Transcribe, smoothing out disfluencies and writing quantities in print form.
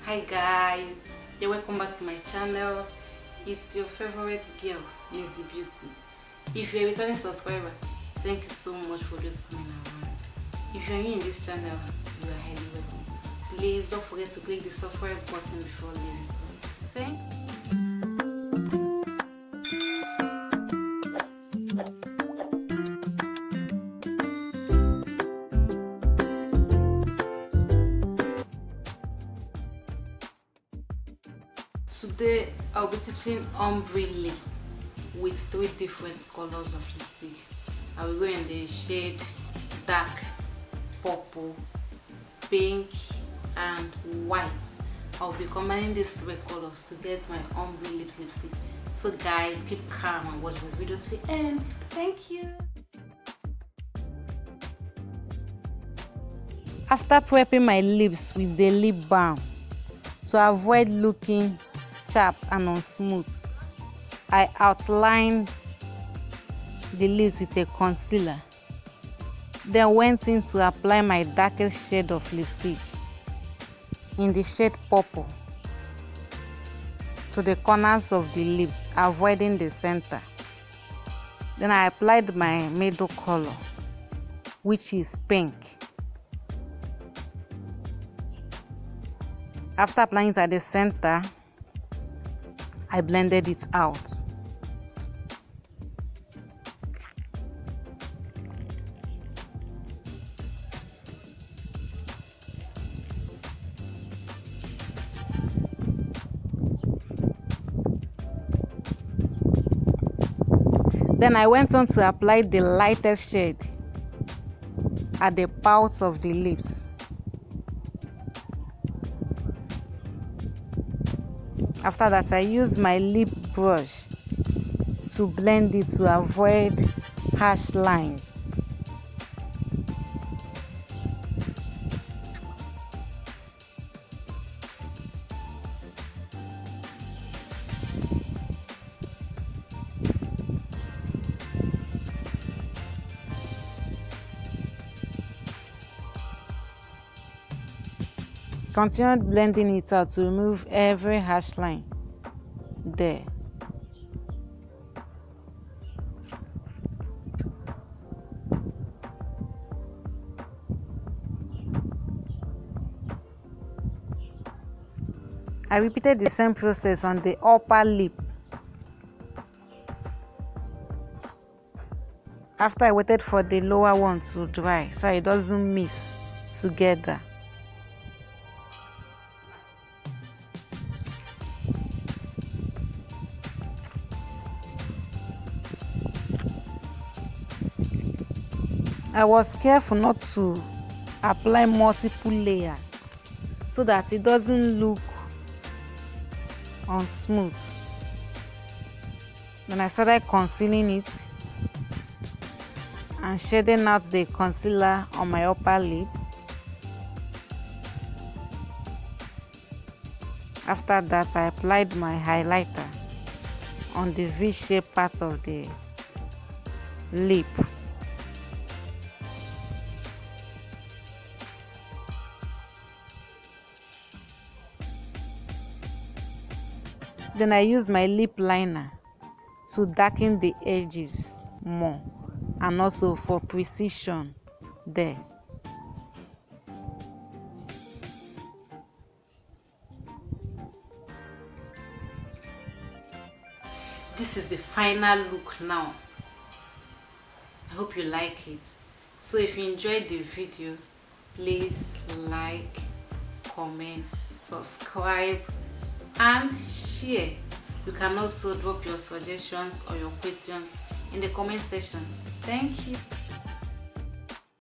Hi guys, you're welcome back to my channel. It's your favorite girl, Lizzy Beauty. If you're a returning subscriber, thank you so much for just coming around. If you're new in this channel, you are highly welcome. Please don't forget to click the subscribe button before leaving. Thank Today I'll be teaching ombre lips with 3 different colors of lipstick. I will go in the shade dark purple, pink and white. I'll be combining these 3 colors to get my ombre lips lipstick. So guys, keep calm and watch this video to the end. Thank you. After prepping my lips with the lip balm to avoid looking chapped and unsmooth, I outlined the lips with a concealer, then went in to apply my darkest shade of lipstick in the shade purple to the corners of the lips, avoiding the center. Then I applied my middle color, which is pink. After applying it at the center, I blended it out. Then I went on to apply the lightest shade at the pouts of the lips. After that, I used my lip brush to blend it to avoid harsh lines. Continued blending it out to remove every harsh line there. I repeated the same process on the upper lip. After I waited for the lower one to dry so it doesn't mix together. I was careful not to apply multiple layers so that it doesn't look unsmooth. Then I started concealing it and shading out the concealer on my upper lip. After that, I applied my highlighter on the V-shaped part of the lip. Then I used my lip liner to darken the edges more and also for precision there. This is the final look now. I hope you like it. So if you enjoyed the video, please like, comment, subscribe and share. You can also drop your suggestions or your questions in the comment section. Thank you.